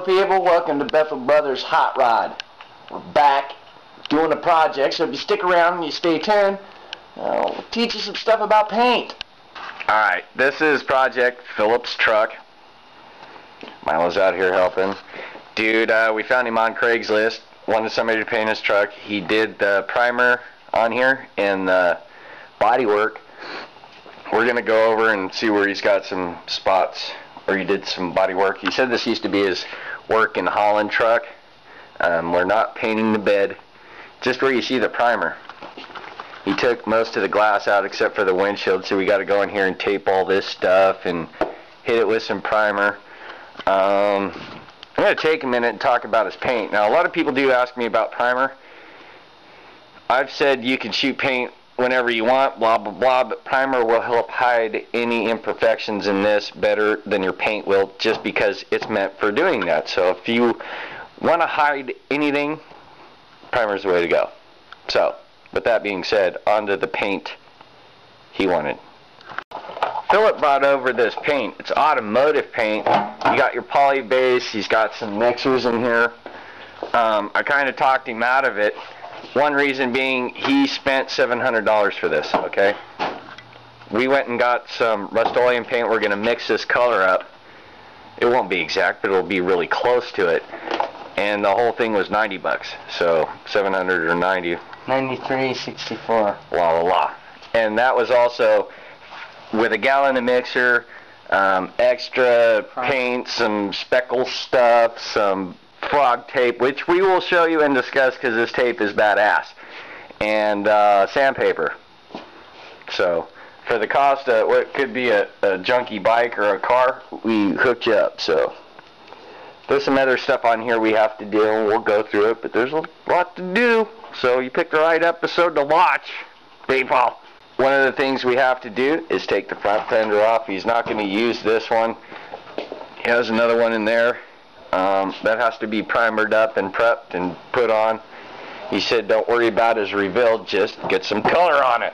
Hello people, welcome to Bethel Brothers Hot Rod. We're back doing a project, so if you stick around and you stay tuned, we'll teach you some stuff about paint. Alright, this is Project Phillip's truck. Milo's out here helping. Dude, we found him on Craigslist, wanted somebody to paint his truck. He did the primer on here and the body work. We're going to go over and see where he's got some spots where he did some body work. He said this used to be his work in Holland truck. We're not painting the bed, just where you see the primer. He took most of the glass out except for the windshield, so we got to go in here and tape all this stuff and hit it with some primer. I'm going to take a minute and talk about his paint. Now, a lot of people do ask me about primer. I've said you can shoot paint whenever you want, blah, blah, blah, but primer will help hide any imperfections in this better than your paint will, just because it's meant for doing that. So if you want to hide anything, primer's the way to go. So, with that being said, onto the paint he wanted. Phillip brought over this paint. It's automotive paint. You got your poly base. He's got some mixers in here. I kind of talked him out of it. One reason being he spent $700 for this, okay? We went and got some Rust-Oleum paint. We're going to mix this color up. It won't be exact, but it'll be really close to it. And the whole thing was 90 bucks. So 700 or 90. 93.64. La la la. And that was also with a gallon of mixer, extra paint, some speckle stuff, some frog tape, which we will show you and discuss because this tape is badass, and sandpaper. So for the cost of what could be a junky bike or a car, we hooked you up. So there's some other stuff on here we have to do, and we'll go through it, but there's a lot to do, so you picked the right episode to watch, people. One of the things we have to do is take the front fender off. He's not going to use this one. He has another one in there. That has to be primered up and prepped and put on. He said don't worry about his reveal, just get some color on it.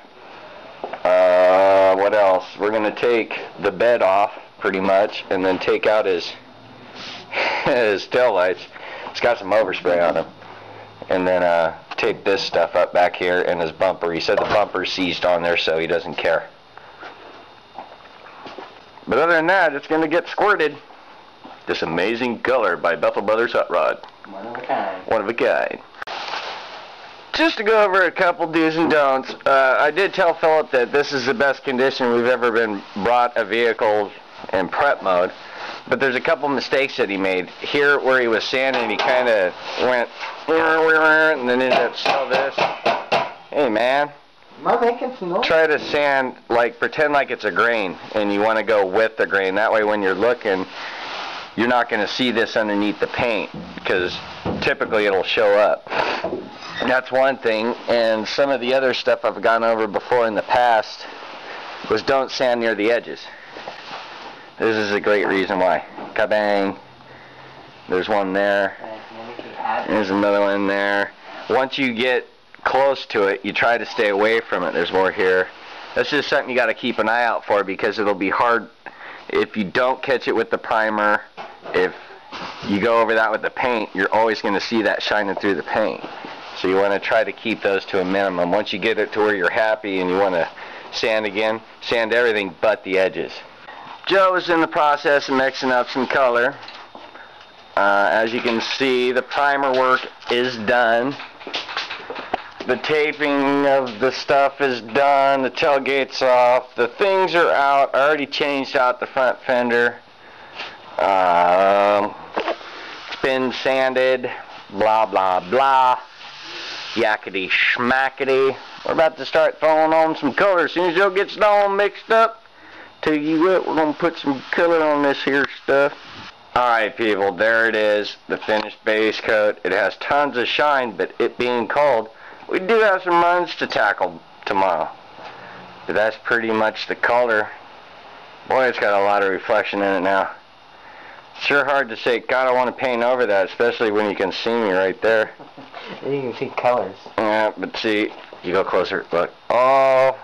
What else? We're going to take the bed off pretty much and then take out his tail lights. It's got some overspray on them. And then tape this stuff up back here and his bumper. He said the bumper's seized on there, so he doesn't care. But other than that, it's going to get squirted. This amazing color by Bethel Brothers Hot Rod. One of a kind. One of a kind. Just to go over a couple do's and don'ts, I did tell Phillip that this is the best condition we've ever been brought a vehicle in prep mode. But there's a couple mistakes that he made. Here where he was sanding, he kind of went and then ended up so this. Hey man. Am I making some noise? Try to sand, like pretend like it's a grain and you want to go with the grain. That way when you're looking, you're not going to see this underneath the paint because typically it'll show up. That's one thing. And some of the other stuff I've gone over before in the past was don't sand near the edges. This is a great reason why. Kabang. There's one there. There's another one there. Once you get close to it, you try to stay away from it. There's more here. That's just something you got to keep an eye out for because it'll be hard if you don't catch it with the primer. If you go over that with the paint, you're always going to see that shining through the paint. So you want to try to keep those to a minimum. Once you get it to where you're happy and you want to sand again, sand everything but the edges. Joe is in the process of mixing up some color. As you can see, the primer work is done. The taping of the stuff is done. The tailgate's off. The things are out. I already changed out the front fender. It's been sanded. Blah, blah, blah. Yakety schmackety. We're about to start throwing on some color. As soon as Joe gets it all mixed up, tell you what, we're going to put some color on this here stuff. Alright people, there it is. The finished base coat. It has tons of shine, but it being cold, we do have some runs to tackle tomorrow. But that's pretty much the color. Boy, it's got a lot of reflection in it now. Sure hard to say, God, I want to paint over that, especially when you can see me right there. You can see colors. Yeah, but see, you go closer, look. Oh,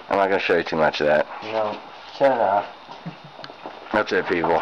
I'm not going to show you too much of that. No, shut it off. That's it, people.